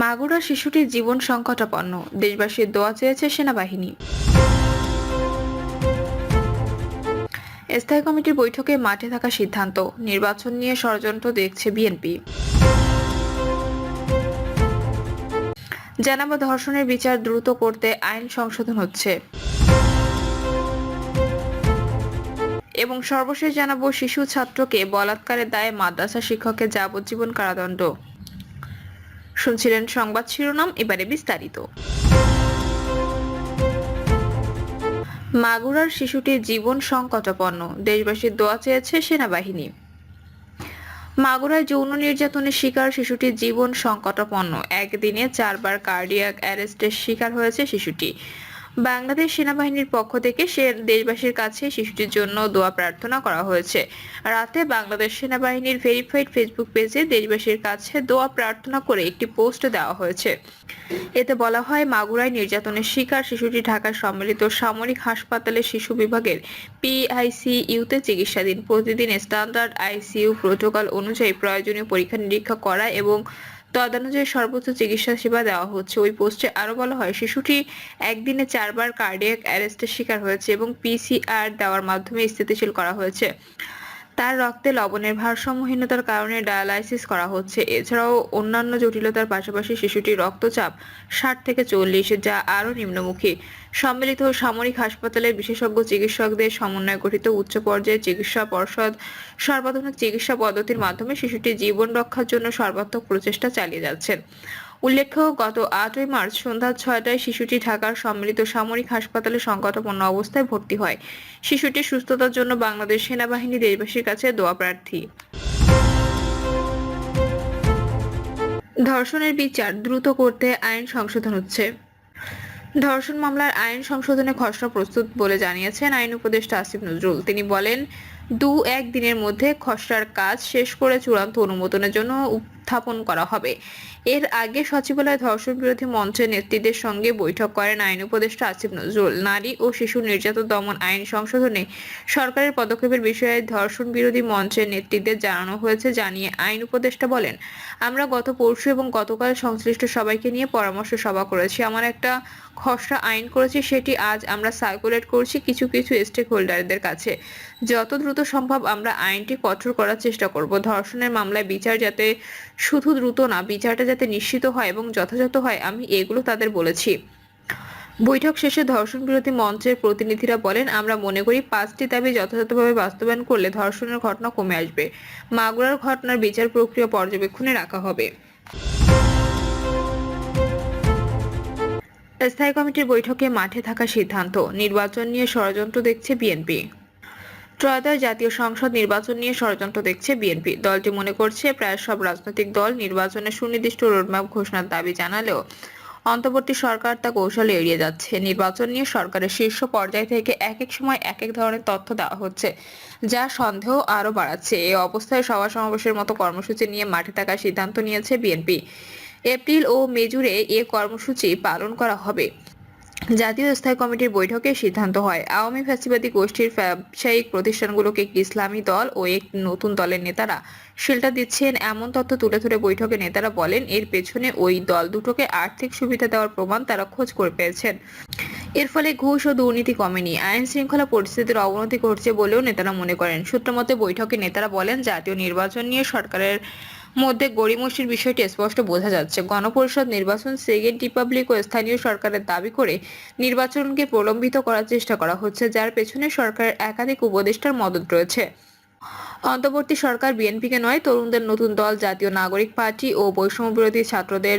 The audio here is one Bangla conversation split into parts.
মাগুরা শিশুটির জীবন সংকটাপন্ন, দেশবাসীর দোয়া চেয়েছে সেনাবাহিনী। স্থায়ী কমিটির বৈঠকে মাঠে থাকা সিদ্ধান্ত, নির্বাচন নিয়ে ষড়যন্ত্র দেখছে বিএনপি। জানাবো ধর্ষণের বিচার দ্রুত করতে আইন সংশোধন হচ্ছে। এবং সর্বশেষ জানাবো শিশু ছাত্রকে বলাৎকারের দায়ে মাদ্রাসা শিক্ষকের যাবজ্জীবন কারাদণ্ড। শুনছিলেন সংবাদ শিরোনাম, এবারে বিস্তারিত। মাগুরার শিশুটির জীবন সংকটাপন্ন, দেশবাসীর দোয়া চেয়েছে সেনাবাহিনী। মাগুরায় যৌন নির্যাতনের শিকার শিশুটির জীবন সংকটাপন্ন। একদিনে 4বার কার্ডিয়াক অ্যারেস্টের শিকার হয়েছে শিশুটি। বাংলাদেশ সেনাবাহিনীর পক্ষ থেকে দেশবাসীর কাছে শিশুটির জন্য দোয়া প্রার্থনা করা হয়েছে। রাতে বাংলাদেশ সেনাবাহিনীর ভেরিফাইড ফেসবুক পেজে দেশবাসীর কাছে দোয়া প্রার্থনা করে একটি পোস্ট দেওয়া হয়েছে। এতে বলা হয়, মাগুরায় নির্যাতনের শিকার শিশুটি ঢাকার সম্মিলিত সামরিক হাসপাতালের শিশু বিভাগের পিআইসিইউতে চিকিৎসাধীন। প্রতিদিন স্ট্যান্ডার্ড আইসিইউ প্রোটোকল অনুযায়ী প্রয়োজনীয় পরীক্ষা নিরীক্ষা করা এবং তদনুযায়ী সর্বোচ্চ চিকিৎসা সেবা দেওয়া হচ্ছে। ওই পোস্টে আরো বলা হয়, শিশুটি একদিনে 4বার কার্ডিয়াক অ্যারেস্টের শিকার হয়েছে এবং পিসিআর দেওয়ার মাধ্যমে স্থিতিশীল করা হয়েছে। তার রক্তে লবণের ভারসাম্যহীনতার কারণে ডায়ালাইসিস করা হচ্ছে। এছাড়াও অন্যান্য জটিলতার পাশাপাশি শিশুটির রক্তচাপ 60 থেকে 40, যা আরও নিম্নমুখী। সম্মিলিত সামরিক হাসপাতালের বিশেষজ্ঞ চিকিৎসকদের সমন্বয়ে গঠিত উচ্চ পর্যায়ের চিকিৎসা পর্ষদ সর্বাধুনিক চিকিৎসা পদ্ধতির মাধ্যমে শিশুটির জীবন রক্ষার জন্য সর্বাত্মক প্রচেষ্টা চালিয়ে যাচ্ছেন। উল্লেখ্য, গত 8ই মার্চ সন্ধ্যা 6টায় শিশুটি ঢাকার সম্মিলিত সামরিক হাসপাতালে সংকটাপন্ন অবস্থায় ভর্তি হয়। শিশুটির সুস্থতার জন্য বাংলাদেশ সেনাবাহিনী দেশবাসীর কাছে দোয়া প্রার্থী। ধর্ষণের বিচার দ্রুত করতে আইন সংশোধন হচ্ছে। ধর্ষণ মামলার আইন সংশোধনের খসড়া প্রস্তুত বলে জানিয়েছেন আইন উপদেষ্টা আসিফ নজরুল। তিনি বলেন, 2-1 দিনের মধ্যে খসড়ার কাজ শেষ করে চূড়ান্ত অনুমোদনের জন্য উত্থাপন করা হবে। এর আগে সচিবালয়ে ধর্ষণ বিরোধী মঞ্চের নেতৃত্বের সঙ্গে বৈঠক করেন আইন উপদেষ্টা আসিফ নজরুল। নারী ও শিশু নির্যাতন দমন আইন সংশোধনে সরকারের পদক্ষেপের বিষয়ে ধর্ষণ বিরোধী মঞ্চের নেতৃত্বে জানানো হয়েছে জানিয়ে আইন উপদেষ্টা বলেন, আমরা গত পরশু এবং গতকাল সংশ্লিষ্ট সবাইকে নিয়ে পরামর্শ সভা করেছি। আমার একটা খসড়া আইন করেছি, সেটি আজ আমরা সার্কুলেট করছি কিছু স্টেক হোল্ডারদের কাছে। যত দ্রুত সম্ভব আমরা আইনটি কঠোর করার চেষ্টা করব। ধর্ষণের মামলায় বিচার যাতে শুধু দ্রুত না, বিচারটা যাতে নিশ্চিত হয় এবং যথাযথ হয়, আমি এগুলো তাদের বলেছি। বৈঠক শেষে ধর্ষণ বিরোধী মঞ্চের প্রতিনিধিরা বলেন, আমরা মনে করি 5টি দাবি যথাযথভাবে বাস্তবায়ন করলে ধর্ষণের ঘটনা কমে আসবে। মাগুরার ঘটনার বিচার প্রক্রিয়া পর্যবেক্ষণে রাখা হবে। স্থায়ী কমিটির বৈঠকে মাঠে থাকা সিদ্ধান্ত, নির্বাচন নিয়ে ষড়যন্ত্র দেখছে বিএনপি। ত্রয়োদশ জাতীয় সংসদ নির্বাচন নিয়ে ষড়যন্ত্র দেখছে বিএনপি। দলটি মনে করছে, প্রায় সব রাজনৈতিক দল নির্বাচনে সুনির্দিষ্ট রোডম্যাপ ঘোষণার দাবি জানালেও অন্তর্বর্তী সরকার তা কৌশলে এড়িয়ে যাচ্ছে। নির্বাচন নিয়ে সরকারের শীর্ষ পর্যায় থেকে এক এক সময় এক এক ধরনের তথ্য দেওয়া হচ্ছে, যা সন্দেহ আরও বাড়াচ্ছে। এই অবস্থায় সভা সমাবেশের মতো কর্মসূচি নিয়ে মাঠে থাকার সিদ্ধান্ত নিয়েছে বিএনপি। এপ্রিল ও মে জুড়ে এ কর্মসূচি পালন করা হবে। জাতীয় স্থায়ী কমিটির বৈঠকে সিদ্ধান্ত হয়, আওয়ামী ফ্যাসিবাদী গোষ্ঠীর ব্যবসায়িক প্রতিষ্ঠানগুলোকে একটি ইসলামী দল ও এক নতুন দলের নেতারা শেল্টার দিচ্ছেন, এমন তথ্য তুলে ধরে বৈঠকে নেতারা বলেন, এর পেছনে ওই দল দুটোকে আর্থিক সুবিধা দেওয়ার প্রমাণ তারা খোঁজ করে পেয়েছেন। এর ফলে ঘুষ ও দুর্নীতি কমেনি, আইন শৃঙ্খলা পরিস্থিতির অবনতি ঘটছে বলেও নেতারা মনে করেন। সূত্রমতে বৈঠকে নেতারা বলেন, জাতীয় নির্বাচন নিয়ে সরকারের মধ্যে গড়িমসির বিষয়টি স্পষ্ট বোঝা যাচ্ছে। গণপরিষদ নির্বাচন, সেকেন্ড রিপাবলিক ও স্থানীয় সরকারের দাবি করে নির্বাচনকে প্রলম্বিত করার চেষ্টা করা হচ্ছে, যার পেছনে সরকারের একাধিক উপদেষ্টার মদত রয়েছে। অন্তর্বর্তী সরকার বিএনপিকে নয়, তরুণদের নতুন দল জাতীয় নাগরিক পার্টি ও বৈষম্য বিরোধী ছাত্রদের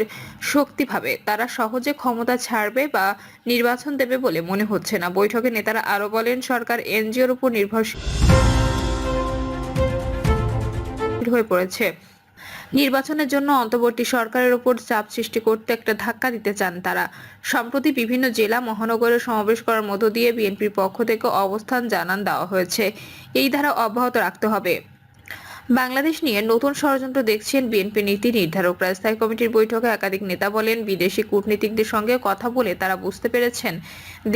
শক্তি ভাবে তারা সহজে ক্ষমতা ছাড়বে বা নির্বাচন দেবে বলে মনে হচ্ছে না। বৈঠকে নেতারা আরো বলেন, সরকার এনজিওর উপর নির্ভরশীল হয়ে পড়েছে। নির্বাচনের জন্য অন্তর্বর্তী সরকারের উপর চাপ সৃষ্টি করতে একটা ধাক্কা দিতে চান তারা। সম্প্রতি বিভিন্ন জেলা মহানগরে সমাবেশ করার মধ্য দিয়ে বিএনপির পক্ষ থেকে অবস্থান জানান দেওয়া হয়েছে। এই ধারা অব্যাহত রাখতে হবে। বাংলাদেশ নিয়ে নতুন ষড়যন্ত্র দেখছেন বিএনপি নীতি নির্ধারকরা। স্থায়ী কমিটির বৈঠকে একাধিক নেতা বলেন, বিদেশি কূটনীতিকদের সঙ্গে কথা বলে তারা বুঝতে পেরেছেন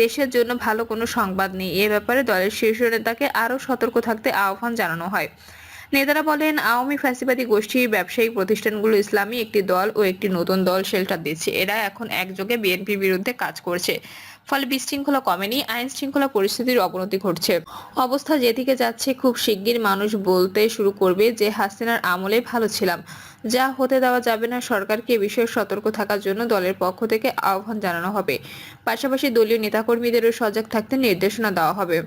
দেশের জন্য ভালো কোনো সংবাদ নেই। এ ব্যাপারে দলের শীর্ষ নেতাকে আরও সতর্ক থাকতে আহ্বান জানানো হয়। নেতারা বলেন, আওয়ামী ফ্যাসিবাদী গোষ্ঠী ব্যবসায়িক প্রতিষ্ঠানগুলো ইসলামী একটি দল ও একটি নতুন দল শেল্টার দিচ্ছে। এরা এখন একযোগে বিএনপির বিরুদ্ধে কাজ করছে। ফলে বিশৃঙ্খলা কমেনি, আইন শৃঙ্খলা পরিস্থিতির অবনতি ঘটছে। অবস্থা যেদিকে যাচ্ছে, খুব শিগগির মানুষ বলতে শুরু করবে যে হাসিনার আমলে ভালো ছিলাম। যা হতে দেওয়া যাবে না। সরকারকে এ বিষয়ে সতর্ক থাকার জন্য দলের পক্ষ থেকে আহ্বান জানানো হবে। পাশাপাশি দলীয় নেতাকর্মীদেরও সজাগ থাকতে নির্দেশনা দেওয়া হবে।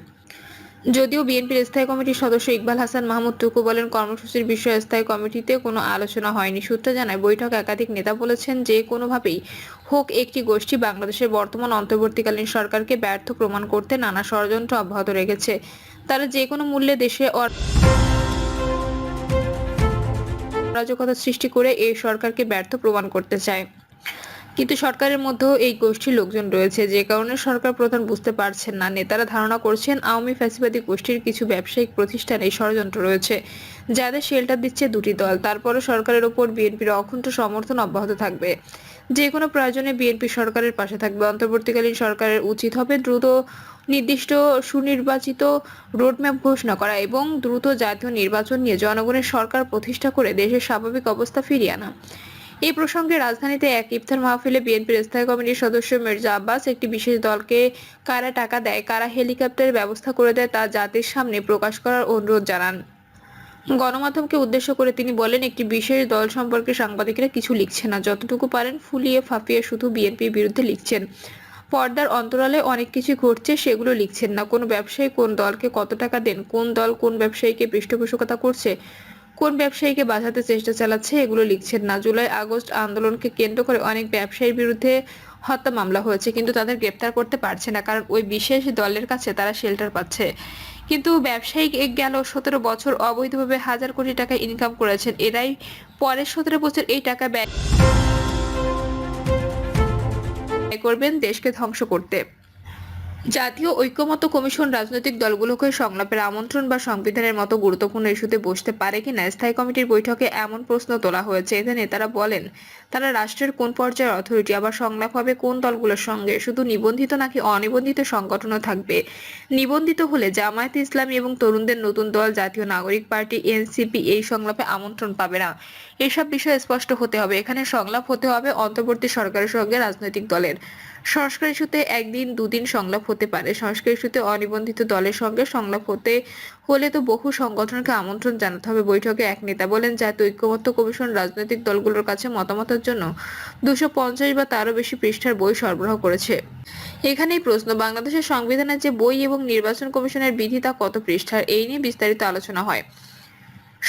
যদিও বিএনপির স্থায়ী কমিটির সদস্য ইকবাল হাসান মাহমুদ টুকু বলেন, কর্মসূচির বিষয়ে স্থায়ী কমিটিতে কোনো আলোচনা হয়নি। সূত্র জানায়, বৈঠকে একাধিক নেতা বলেছেন যে কোনোভাবেই হোক একটি গোষ্ঠী বাংলাদেশের বর্তমান অন্তর্বর্তীকালীন সরকারকে ব্যর্থ প্রমাণ করতে নানা ষড়যন্ত্র অব্যাহত রেখেছে। তারা যে কোনো মূল্যে দেশে অরাজকতা সৃষ্টি করে এই সরকারকে ব্যর্থ প্রমাণ করতে চায়। কিন্তু সরকারের মধ্যেও এই গোষ্ঠীর লোকজন রয়েছে, যে কারণে সরকার প্রধান বুঝতে পারছেন না। নেতারা ধারণা করছেন আওয়ামী ফ্যাসিবাদী গোষ্ঠীর কিছু ব্যবসায়িক প্রতিষ্ঠান এই ষড়যন্ত্র রয়েছে, যাদের শেল্টার দিচ্ছে দুটি দল। তারপরও সরকারের ওপর বিএনপির অকুণ্ঠ সমর্থন অব্যাহত থাকবে। যে কোনো প্রয়োজনে বিএনপি সরকারের পাশে থাকবে। অন্তর্বর্তীকালীন সরকারের উচিত হবে দ্রুত নির্দিষ্ট সুনির্বাচিত রোডম্যাপ ঘোষণা করা এবং দ্রুত জাতীয় নির্বাচন নিয়ে জনগণের সরকার প্রতিষ্ঠা করে দেশের স্বাভাবিক অবস্থা ফিরিয়ে আনা। এই প্রসঙ্গে রাজধানীতে এক ইফতার মাহফিলে বিএনপির স্থায়ী কমিটির সদস্য মির্জা আব্বাস একটি বিশেষ দলকে কারা টাকা দেয়, কারা হেলিকপ্টারের ব্যবস্থা করে দেয় তা জাতির সামনে প্রকাশ করার অনুরোধ জানান। গণমাধ্যমকে উদ্দেশ্য করে তিনি বলেন, একটি বিশেষ দল সম্পর্কে সাংবাদিকরা কিছু লিখছে না, যতটুকু পারেন ফুলিয়ে ফাঁপিয়ে শুধু বিএনপির বিরুদ্ধে লিখছেন। পর্দার অন্তরালে অনেক কিছু ঘটছে, সেগুলো লিখছেন না। কোন ব্যবসায়ী কোন দলকে কত টাকা দেন, কোন দল কোন ব্যবসায়ীকে পৃষ্ঠপোষকতা করছে, কোন ব্যবসায়ীকে বাঁচাতে চেষ্টা চালাচ্ছে, এগুলো লিখছেন না। জুলাই আগস্ট আন্দোলনকে কেন্দ্র করে অনেক ব্যবসায়ীর বিরুদ্ধে হত্যা মামলা হয়েছে, কিন্তু তাদের গ্রেপ্তার করতে পারছে না, কারণ ওই বিশেষ দলের কাছে তারা শেল্টার পাচ্ছে। কিন্তু ব্যবসায়ী গেল 17 বছর অবৈধভাবে হাজার কোটি টাকা ইনকাম করেছেন, এরাই পরের 17 বছর এই টাকা ব্যয় করবেন দেশকে ধ্বংস করতে। জাতীয় ঐকমত্য কমিশন রাজনৈতিক দলগুলোকে সংলাপের আমন্ত্রণ বা সংবিধানের মতো গুরুত্বপূর্ণ ইস্যুতে বসতে পারে কিনা স্থায়ী কমিটির বৈঠকে এমন প্রশ্ন তোলা হয়েছে। এতে নেতারা বলেন, তারা রাষ্ট্রের কোন পর্যায়ের অথরিটি, আবার সংলাপ হবে কোন দলগুলোর সঙ্গে, শুধু নিবন্ধিত নাকি অনিবন্ধিত সংগঠনও থাকবে। নিবন্ধিত হলে জামায়াতে ইসলামী এবং তরুণদের নতুন দল জাতীয় নাগরিক পার্টি এনসিপি এই সংলাপে আমন্ত্রণ পাবে না। এসব বিষয় স্পষ্ট হতে হবে। এখানে সংলাপ হতে হবে অন্তর্বর্তী সরকারের সঙ্গে রাজনৈতিক দলের। সংস্কার ইস্যুতে একদিন দুদিন সংলাপ হতে পারে। সংস্কার ইস্যুতে অনিবন্ধিত দলের সঙ্গে সংলাপ হতে হলে তো বহু সংগঠনকে আমন্ত্রণ জানাতে হবে। বৈঠকে এক নেতা বলেন, জাতীয় ঐকমত্য কমিশন রাজনৈতিক দলগুলোর কাছে মতামতের জন্য 250 বা তারও বেশি পৃষ্ঠার বই সরবরাহ করেছে। এখানেই প্রশ্ন, বাংলাদেশের সংবিধানের যে বই এবং নির্বাচন কমিশনের বিধি তা কত পৃষ্ঠার? এই নিয়ে বিস্তারিত আলোচনা হয়।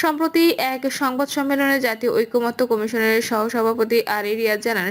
সম্প্রতি এক সংবাদ সম্মেলনে জাতীয় ঐকমত্য কমিশনের সহসভাপতি আলী রিয়াজ জানান,